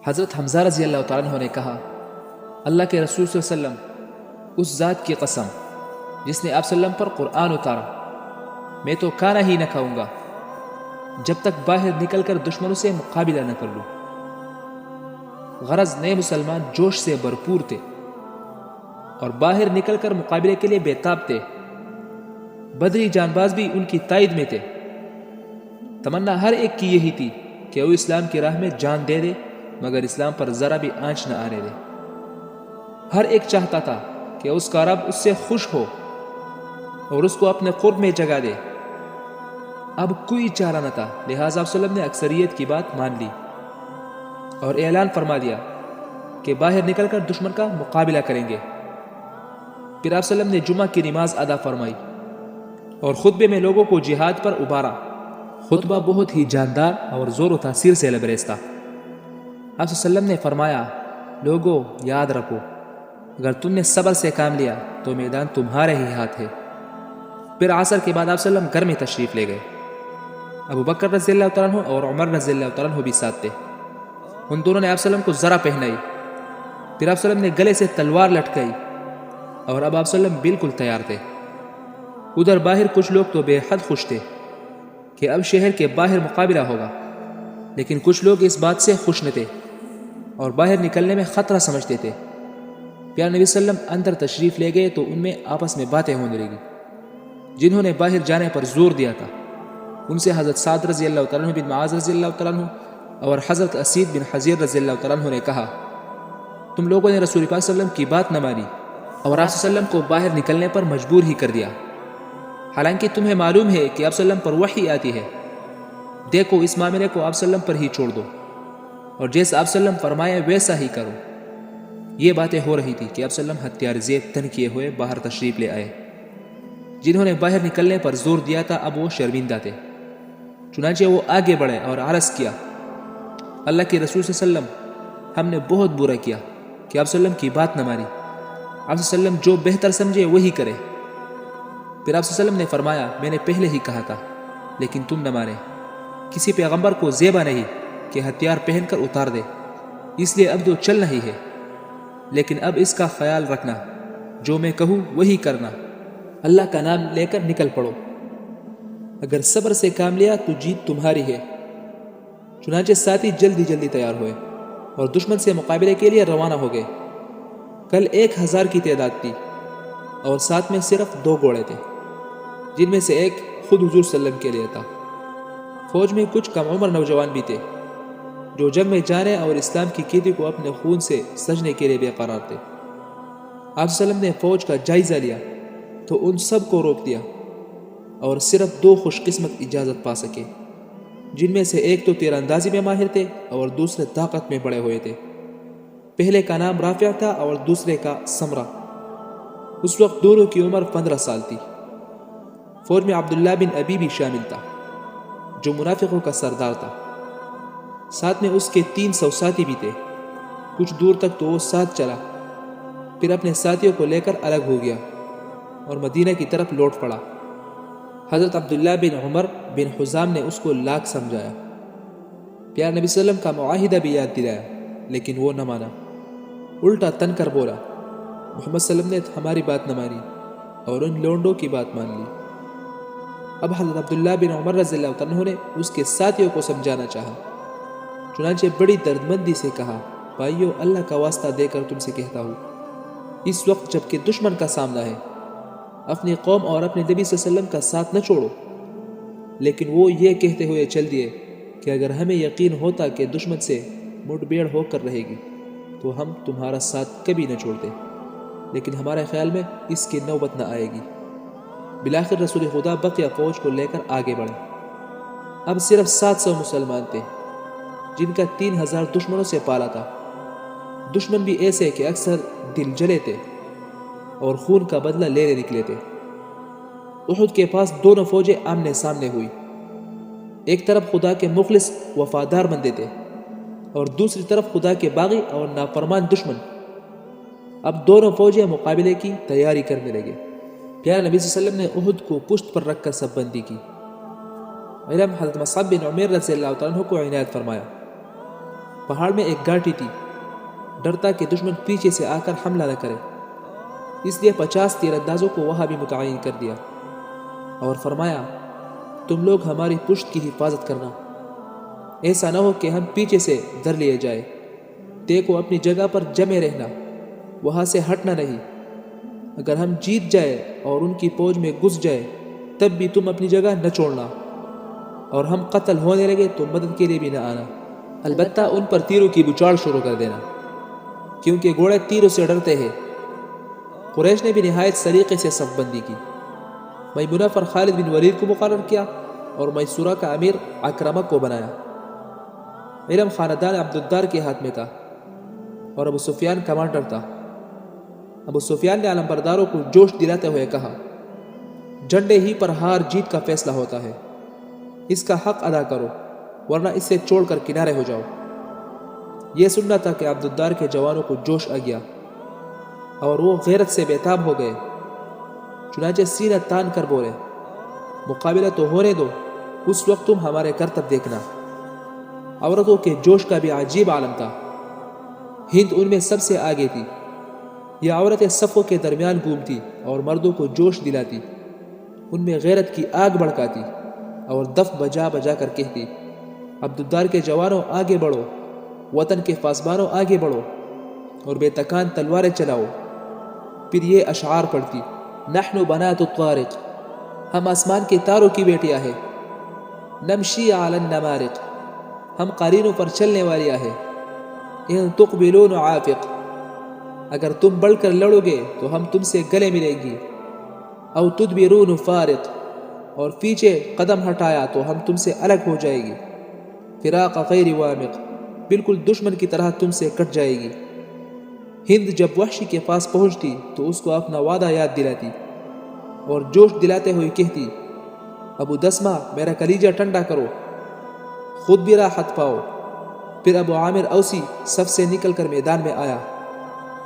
حضرت حمزہ رضی اللہ تعالیٰ عنہ نے کہا، اللہ کے رسول صلی اللہ علیہ وسلم اس ذات کی قسم جس نے آپ صلی اللہ علیہ وسلم پر قرآن اتارا، میں تو کھانا ہی نہ کھاؤں گا جب تک باہر نکل کر دشمنوں سے مقابلہ نہ کر لوں۔ غرض نئے مسلمان جوش سے بھرپور تھے اور باہر نکل کر مقابلے کے لیے بےتاب تھے۔ بدری جان باز بھی ان کی تائید میں تھے۔ تمنا ہر ایک کی یہی تھی کہ وہ اسلام کی راہ میں جان دے دے، مگر اسلام پر ذرا بھی آنچ نہ آنے دے۔ ہر ایک چاہتا تھا کہ اس کا رب اس سے خوش ہو اور اس کو اپنے قرب میں جگہ دے۔ اب کوئی چارہ نہ تھا، لہٰذا آپ صلی اللہ علیہ وسلم نے اکثریت کی بات مان لی اور اعلان فرما دیا کہ باہر نکل کر دشمن کا مقابلہ کریں گے۔ پھر آپ صلی اللہ علیہ وسلم نے جمعہ کی نماز ادا فرمائی اور خطبے میں لوگوں کو جہاد پر ابھارا۔ خطبہ بہت ہی جاندار اور زور و تاثیر سے لبریز تھا۔ آپ صلی اللہ علیہ وسلم نے فرمایا، لوگوں یاد رکھو، اگر تم نے صبر سے کام لیا تو میدان تمہارے ہی ہاتھ ہے۔ پھر عصر کے بعد آپ صلی اللہ علیہ وسلم گھر میں تشریف لے گئے۔ ابو بکر رضی اللہ تعالیٰ عنہ اور عمر رضی اللہ تعالیٰ عنہ بھی ساتھ تھے۔ ان دونوں نے آپ صلی اللہ علیہ وسلم کو ذرا پہنائی۔ پھر آپ صلی اللہ علیہ وسلم نے گلے سے تلوار لٹکائی اور اب آپ صلی اللہ علیہ وسلم بالکل تیار تھے۔ ادھر باہر کچھ لوگ تو بے حد خوش تھے کہ اب شہر کے باہر مقابلہ ہوگا، لیکن کچھ لوگ اس بات سے خوش نہ تھے اور باہر نکلنے میں خطرہ سمجھتے تھے۔ پیارے نبی صلی اللہ علیہ وسلم اندر تشریف لے گئے تو ان میں آپس میں باتیں ہونے لگی۔ جنہوں نے باہر جانے پر زور دیا تھا ان سے حضرت سعد رضی اللہ تعالیٰ عنہ بن معاذ رضی اللہ تعالیٰ عنہ اور حضرت اسید بن حضیر رضی اللہ تعالیٰ عنہ نے کہا، تم لوگوں نے رسول پاک صلی اللہ علیہ وسلم کی بات نہ مانی اور آپ صلی اللہ علیہ وسلم کو باہر نکلنے پر مجبور ہی کر دیا، حالانکہ تمہیں معلوم ہے کہ آپ صلی اللہ علیہ وسلم پر وحی آتی ہے۔ دیکھو اس معاملے کو آپ صلی اللہ علیہ وسلم پر ہی چھوڑ دو اور جیسا آپ صلی اللہ علیہ وسلم فرمائے ویسا ہی کرو۔ یہ باتیں ہو رہی تھی کہ آپ صلی اللہ علیہ وسلم ہتھیار زیب تن کیے ہوئے باہر تشریف لے آئے۔ جنہوں نے باہر نکلنے پر زور دیا تھا اب وہ شرمندہ تھے، چنانچہ وہ آگے بڑھے اور عرض کیا، اللہ کے رسول صلی اللہ علیہ وسلم، ہم نے بہت برا کیا کہ آپ صلی اللہ علیہ وسلم کی بات نہ مانی۔ آپ صلی اللہ علیہ وسلم جو بہتر سمجھے وہی کرے۔ پھر آپ صلی اللہ علیہ وسلم نے فرمایا، میں نے پہلے ہی کہا تھا لیکن تم نہ مانے۔ کسی پیغمبر کو زیبا نہیں کہ ہتھیار پہن کر اتار دے، اس لیے اب تو چلنا ہی ہے، لیکن اب اس کا خیال رکھنا، جو میں کہوں وہی کرنا، اللہ کا نام لے کر نکل پڑو۔ اگر صبر سے کام لیا تو جیت تمہاری ہے۔ چنانچہ ساتھی جلدی جلدی تیار ہوئے اور دشمن سے مقابلے کے لیے روانہ ہو گئے۔ کل 1000 کی تعداد تھی اور ساتھ میں صرف 2 گھوڑے تھے، جن میں سے ایک خود حضور صلی اللہ علیہ وسلم کے لیے تھا۔ فوج میں کچھ کم عمر نوجوان بھی تھے جو جنگ میں جانے اور اسلام کی قیدی کو اپنے خون سے سجنے کے لیے بے قرار تھے۔ آپ صلی اللہ علیہ وسلم نے فوج کا جائزہ لیا تو ان سب کو روک دیا اور صرف 2 خوش قسمت اجازت پا سکے، جن میں سے ایک تو تیر اندازی میں ماہر تھے اور دوسرے طاقت میں بڑے ہوئے تھے۔ پہلے کا نام رافع تھا اور دوسرے کا سمرہ۔ اس وقت دونوں کی عمر 15 سال تھی۔ فوج میں عبداللہ بن ابی بھی شامل تھا جو منافقوں کا سردار تھا، ساتھ میں اس کے 300 ساتھی بھی تھے۔ کچھ دور تک تو وہ ساتھ چلا، پھر اپنے ساتھیوں کو لے کر الگ ہو گیا اور مدینہ کی طرف لوٹ پڑا۔ حضرت عبداللہ بن عمر بن حزام نے اس کو لاکھ سمجھایا، پیارے نبی صلی اللہ علیہ وسلم کا معاہدہ بھی یاد دلایا، لیکن وہ نہ مانا، الٹا تن کر بولا، محمد صلی اللہ علیہ وسلم نے ہماری بات نہ مانی اور ان لونڈوں کی بات مان لی۔ اب حضرت عبداللہ بن عمر رضی اللہ عنہ نے اس کے ساتھیوں کو سمجھانا چاہا، چنانچہ بڑی دردمندی سے کہا، بھائیو اللہ کا واسطہ دے کر تم سے کہتا ہوں، اس وقت جب کہ دشمن کا سامنا ہے، اپنی قوم اور اپنے نبی صلی اللہ علیہ وسلم کا ساتھ نہ چھوڑو۔ لیکن وہ یہ کہتے ہوئے چل دیے کہ اگر ہمیں یقین ہوتا کہ دشمن سے مٹ بھیڑ ہو کر رہے گی تو ہم تمہارا ساتھ کبھی نہ چھوڑتے، لیکن ہمارے خیال میں اس کی نوبت نہ آئے گی۔ بالآخر رسول خدا بقیہ فوج کو لے کر آگے بڑھے۔ اب صرف 700 مسلمان تھے جن کا 3000 دشمنوں سے پالا تھا۔ دشمن بھی ایسے کہ اکثر دل جلے تھے اور خون کا بدلہ لینے نکلے تھے۔ احد کے پاس دونوں فوجیں آمنے سامنے ہوئی۔ ایک طرف خدا کے مخلص وفادار بندے تھے اور دوسری طرف خدا کے باغی اور نافرمان دشمن۔ اب دونوں فوجیں مقابلے کی تیاری کرنے لگے۔ پیارے نبی صلی اللہ علیہ وسلم نے احد کو پشت پر رکھ کر صف بندی کی۔ علم حضرت مصعب بن عمیر رضی اللہ عنہ کو عنایت فرمایا۔ پہاڑ میں ایک گھاٹی تھی، ڈرتا کہ دشمن پیچھے سے آ کر حملہ نہ کرے، اس لیے 50 تیر اندازوں کو وہاں بھی متعین کر دیا اور فرمایا تم لوگ ہماری پشت کی حفاظت کرنا، ایسا نہ ہو کہ ہم پیچھے سے در لیے جائے۔ دیکھو اپنی جگہ پر جمے رہنا، وہاں سے ہٹنا نہیں، اگر ہم جیت جائے اور ان کی فوج میں گھس جائے تب بھی تم اپنی جگہ نہ چھوڑنا، اور ہم قتل ہونے لگے تو مدد کے لیے بھی نہ آنا، البتہ ان پر تیروں کی بچاڑ شروع کر دینا، کیونکہ گھوڑے تیروں سے ڈرتے ہیں۔ قریش نے بھی نہایت سلیقے سے صف بندی کی۔ میمونہ پر خالد بن ولید کو مقرر کیا اور میسورہ کا امیر عکرمہ کو بنایا۔ علم خاندان عبدالدار کے ہاتھ میں تھا اور ابو سفیان کمانڈر تھا۔ ابو سفیان نے علمبرداروں کو جوش دلاتے ہوئے کہا، جھنڈے ہی پر ہار جیت کا فیصلہ ہوتا ہے، اس کا حق ادا کرو ورنہ اس سے چھوڑ کر کنارے ہو جاؤ۔ یہ سننا تھا کہ عبدالدار کے جوانوں کو جوش آ گیا اور وہ غیرت سے بےتاب ہو گئے، چنانچہ سینہ تان کر بولے، مقابلہ تو ہونے دو، اس وقت تم ہمارے کرتب دیکھنا۔ عورتوں کے جوش کا بھی عجیب عالم تھا، ہند ان میں سب سے آگے تھی۔ یہ عورتیں صفوں کے درمیان گھومتی اور مردوں کو جوش دلاتی، ان میں غیرت کی آگ بھڑکاتی اور دف بجا بجا کر کہتی، عبدالدار کے جوانوں آگے بڑھو، وطن کے پاسبانوں آگے بڑھو اور بے تکان تلواریں چلاؤ۔ پھر یہ اشعار پڑھتی، نحن بنات الطارق، ہم آسمان کے تاروں کی بیٹیاں ہیں، نمشی علی النمارق، ہم قارینوں پر چلنے والیاں ہیں، ان تقبلون عافق، اگر تم بڑھ کر لڑو گے تو ہم تم سے گلے ملیں گی، او تدبرون فارق، اور پیچھے قدم ہٹایا تو ہم تم سے الگ ہو جائے گی، فراق غیر وامق، بالکل دشمن کی طرح تم سے کٹ جائے گی۔ ہند جب وحشی کے پاس پہنچتی تو اس کو اپنا وعدہ یاد دلاتی اور جوش دلاتے ہوئے کہتی، ابو دسمہ میرا کلیجہ ٹھنڈا کرو، خود بھی راحت پاؤ۔ پھر ابو عامر اوسی صف سے نکل کر میدان میں آیا،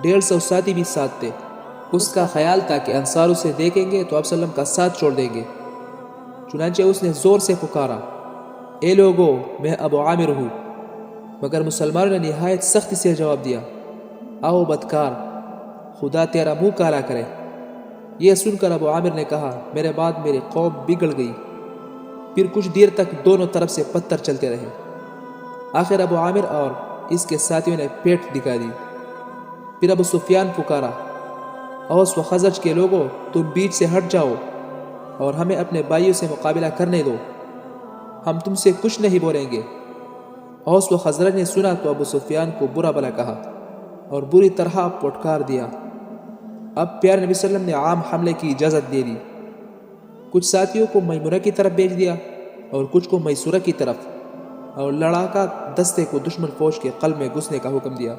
150 ساتھی بھی ساتھ تھے۔ اس کا خیال تھا کہ انصار اسے دیکھیں گے تو ابو سلم کا ساتھ چھوڑ دیں گے، چنانچہ اس نے زور سے پکارا، اے لوگو میں ابو عامر ہوں، مگر مسلمانوں نے نہایت سختی سے جواب دیا، آؤ بدکار، خدا تیرا منہ کالا کرے۔ یہ سن کر ابو عامر نے کہا، میرے بعد میری قوم بگڑ گئی۔ پھر کچھ دیر تک دونوں طرف سے پتھر چلتے رہے، آخر ابو عامر اور اس کے ساتھیوں نے پیٹھ دکھا دی۔ پھر ابو سفیان پکارا، اوس و خزرج کے لوگوں، تم بیچ سے ہٹ جاؤ اور ہمیں اپنے بھائیوں سے مقابلہ کرنے دو، ہم تم سے کچھ نہیں بولیں گے۔ اوس و خزرج نے سنا تو ابو سفیان کو برا بھلا کہا اور بری طرح پٹکار دیا۔ اب پیارے نبی صلی اللہ علیہ وسلم نے عام حملے کی اجازت دے دی، کچھ ساتھیوں کو میمونہ کی طرف بھیج دیا اور کچھ کو میسورہ کی طرف، اور لڑاکا دستے کو دشمن فوج کے قلب میں گھسنے کا حکم دیا۔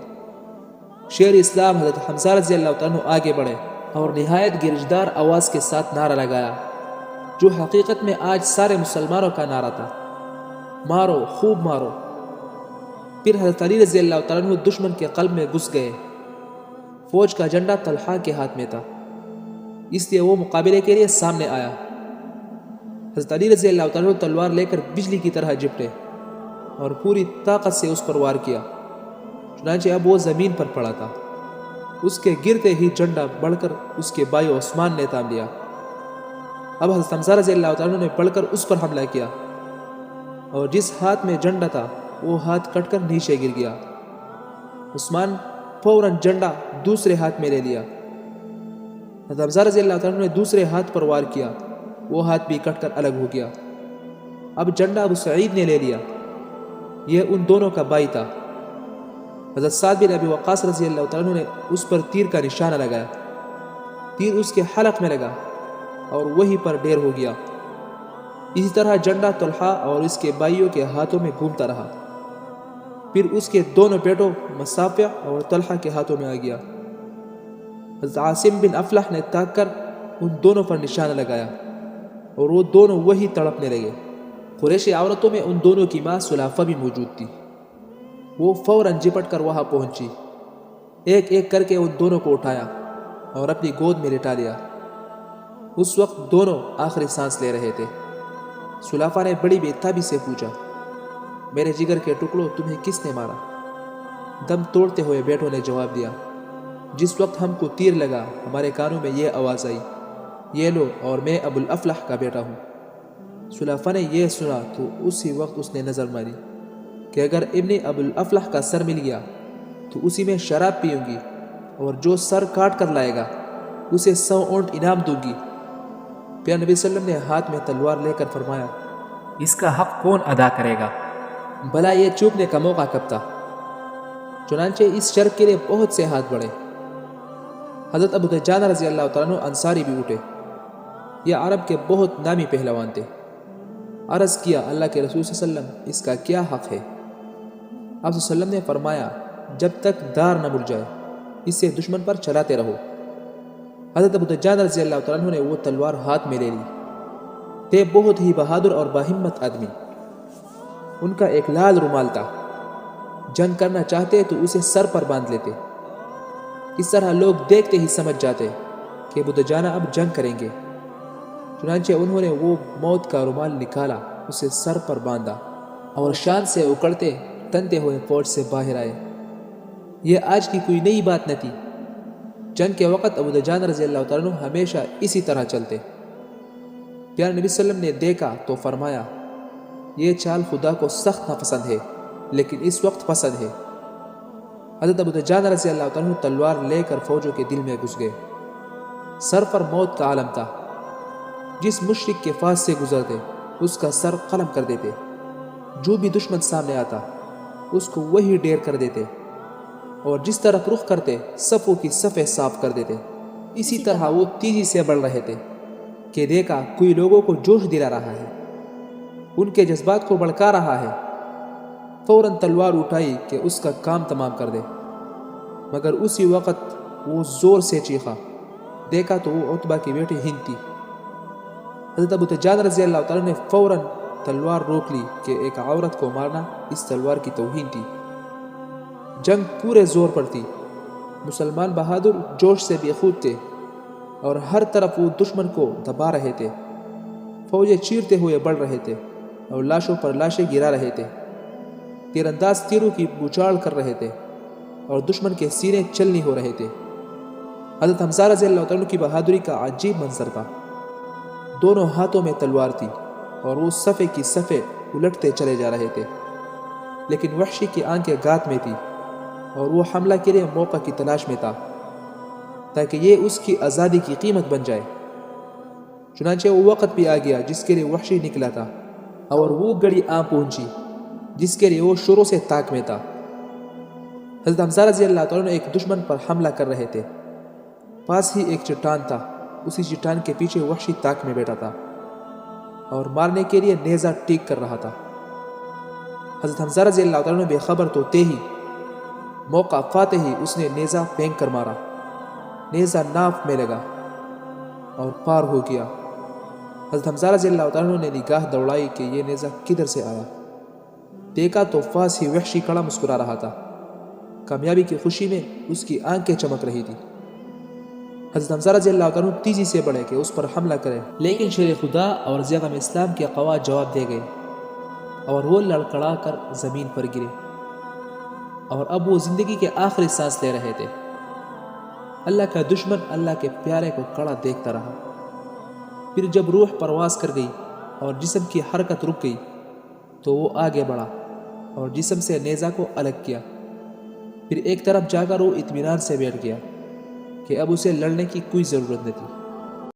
شیر اسلام حضرت حمزہ رضی اللہ تعالیٰ عنہ آگے بڑھے اور نہایت گرجدار آواز کے ساتھ نعرہ لگایا، جو حقیقت میں آج سارے مسلمانوں کا نعرہ تھا، مارو خوب مارو۔ پھر حضرت علی رضی اللہ تعالیٰ عنہ دشمن کے قلب میں گھس گئے۔ فوج کا جھنڈا طلحہ کے ہاتھ میں تھا، اس لیے وہ مقابلے کے لیے سامنے آیا۔ حضرت علی رضی اللہ تعالیٰ عنہ تلوار لے کر بجلی کی طرح جپٹے اور پوری طاقت سے اس پر وار کیا، چنانچہ اب وہ زمین پر پڑا تھا۔ اس کے گرتے ہی جھنڈا بڑھ کر اس کے بھائی عثمان نے تھام لیا۔ اب حضرت حمزہ رضی اللہ تعالیٰ عنہ نے بڑھ کر اس پر حملہ کیا اور جس ہاتھ میں جھنڈا تھا وہ ہاتھ کٹ کر نیچے گر گیا۔ عثمان فوراً جھنڈا دوسرے ہاتھ میں لے لیا۔ حضرت حمزہ رضی اللہ تعالیٰ عنہ نے دوسرے ہاتھ پر وار کیا، وہ ہاتھ بھی کٹ کر الگ ہو گیا۔ اب جھنڈا ابو سعید نے لے لیا، یہ ان دونوں کا بھائی تھا۔ حضرت سعد بن ابی وقاص رضی اللہ تعالیٰ عنہ نے اس پر تیر کا نشانہ لگایا، تیر اس کے حلق میں لگا اور وہیں پر ڈھیر ہو گیا۔ اسی طرح جھنڈا طلحہ اور اس کے بھائیوں کے ہاتھوں میں گھومتا رہا، پھر اس کے دونوں بیٹوں مصافع اور طلحہ کے ہاتھوں میں آ گیا۔ حضرت عاصم بن افلح نے تاک کر ان دونوں پر نشانہ لگایا اور وہ دونوں وہی تڑپنے لگے۔ قریشی عورتوں میں ان دونوں کی ماں سلافہ بھی موجود تھی، وہ فوراً جپٹ کر وہاں پہنچی، ایک ایک کر کے ان دونوں کو اٹھایا اور اپنی گود میں لٹا لیا۔ اس وقت دونوں آخری سانس لے رہے تھے۔ سلافہ نے بڑی بے تابی سے پوچھا، میرے جگر کے ٹکڑوں، تمہیں کس نے مارا؟ دم توڑتے ہوئے بیٹوں نے جواب دیا، جس وقت ہم کو تیر لگا ہمارے کانوں میں یہ آواز آئی، یہ لو اور میں ابو الافلح کا بیٹا ہوں۔ سلافہ نے یہ سنا تو اسی وقت اس نے نظر ماری کہ اگر ابن ابو الافلح کا سر مل گیا تو اسی میں شراب پیوں گی، اور جو سر کاٹ کر لائے گا اسے 100 اونٹ انعام دوں گی۔ پھر نبی صلی اللہ علیہ وسلم نے ہاتھ میں تلوار لے کر فرمایا، اس کا حق کون ادا کرے گا؟ بھلا یہ چوکنے کا موقع کب تھا؟ چنانچہ اس شرک کے لیے بہت سے ہاتھ بڑھے۔ حضرت ابو دجانہ رضی اللہ تعالیٰ عنہ انصاری بھی اٹھے، یہ عرب کے بہت نامی پہلوان تھے۔ عرض کیا، اللہ کے رسول صلی اللہ علیہ وسلم اس کا کیا حق ہے؟ آپ صلی اللہ علیہ وسلم نے فرمایا، جب تک دار نہ مر جائے اسے دشمن پر چلاتے رہو۔ حضرت ابو دجانہ رضی اللہ تعالیٰ عنہ نے وہ تلوار ہاتھ میں لے لی۔ تھے بہت ہی بہادر اور باہمت آدمی، ان کا ایک لال رومال تھا، جنگ کرنا چاہتے تو اسے سر پر باندھ لیتے، اس طرح لوگ دیکھتے ہی سمجھ جاتے کہ ابو دجانہ اب جنگ کریں گے۔ چنانچہ انہوں نے وہ موت کا رومال نکالا، اسے سر پر باندھا اور شان سے اکڑتے تنتے ہوئے فوج سے باہر آئے۔ یہ آج کی کوئی نئی بات نہ تھی، جنگ کے وقت ابو دجانہ رضی اللہ تعالیٰ عنہ ہمیشہ اسی طرح چلتے۔ پیارے نبی صلی اللہ علیہ وسلم نے دیکھا تو فرمایا، یہ چال خدا کو سخت ناپسند ہے لیکن اس وقت پسند ہے۔ حضرت ابو دجانہ رضی اللہ تعالیٰ عنہ تلوار لے کر فوجوں کے دل میں گھس گئے۔ سر پر موت کا عالم تھا، جس مشرک کے پاس سے گزرتے اس کا سر قلم کر دیتے، جو بھی دشمن سامنے آتا اس کو وہی ڈیر کر دیتے، اور جس طرف رخ کرتے صفوں کی صفیں صاف کر دیتے۔ اسی طرح وہ تیزی سے بڑھ رہے تھے کہ دیکھا کوئی لوگوں کو جوش دلا رہا ہے، ان کے جذبات کو بھڑکا رہا ہے، فوراً تلوار اٹھائی کہ اس کا کام تمام کر دے۔ مگر اسی وقت وہ زور سے چیخا، دیکھا تو وہ عتبہ کی بیٹی ہند تھی۔ حضرت ابو دجانہ رضی اللہ تعالیٰ نے فوراً تلوار روک لی کہ ایک عورت کو مارنا اس تلوار کی توہین تھی۔ جنگ پورے زور پر تھی، مسلمان بہادر جوش سے بے خود تھے اور ہر طرف وہ دشمن کو دبا رہے تھے۔ فوجیں چیرتے ہوئے بڑھ رہے تھے اور لاشوں پر لاشیں گرا رہے تھے، تیر انداز تیروں کی بچھاڑ کر رہے تھے اور دشمن کے سینے چلنی ہو رہے تھے۔ حضرت حمزہ رضی اللہ تعالیٰ کی بہادری کا عجیب منظر تھا، دونوں ہاتھوں میں تلوار تھی اور وہ صفے کی صفیں الٹتے چلے جا رہے تھے، لیکن وحشی کی آنکھیں گات میں تھی اور وہ حملہ کے لیے موقع کی تلاش میں تھا تاکہ یہ اس کی آزادی کی قیمت بن جائے۔ چنانچہ وہ وقت بھی آ گیا جس کے لیے وحشی نکلا تھا، اور وہ گھڑی آ پہنچی جس کے لیے وہ شروع سے طاق میں تھا۔ حضرت حمزہ رضی اللہ تعالیٰ ایک دشمن پر حملہ کر رہے تھے، پاس ہی ایک چٹان تھا، اسی چٹان کے پیچھے وحشی طاق میں بیٹھا تھا اور مارنے کے لیے نیزہ ٹیک کر رہا تھا۔ حضرت حمزہ رضی اللہ تعالیٰ بے خبر تو تھے ہی، موقع پاتے ہی اس نے نیزہ پھینک کر مارا، نیزہ ناف میں لگا اور پار ہو گیا۔ حضرت حمزہ رضی اللہ تعالیٰ نے نگاہ دوڑائی کہ یہ نیزہ کدھر سے آیا، دیکھا تو پاس ہی وحشی کڑا مسکرا رہا تھا، کامیابی کی خوشی میں اس کی آنکھیں چمک رہی تھی۔ حضرت حمزہ رضی اللہ عنہ تیزی سے بڑھے کہ اس پر حملہ کرے، لیکن شیر خدا اور زیغم اسلام کے قوا جواب دے گئے اور وہ لڑکڑا کر زمین پر گرے، اور اب وہ زندگی کے آخری سانس لے رہے تھے۔ اللہ کا دشمن اللہ کے پیارے کو کڑا دیکھتا رہا۔ پھر جب روح پرواز کر گئی اور جسم کی حرکت رک گئی تو وہ آگے بڑھا اور جسم سے نیزہ کو الگ کیا، پھر ایک طرف جا کر وہ اطمینان سے بیٹھ گیا کہ اب اسے لڑنے کی کوئی ضرورت نہ تھی۔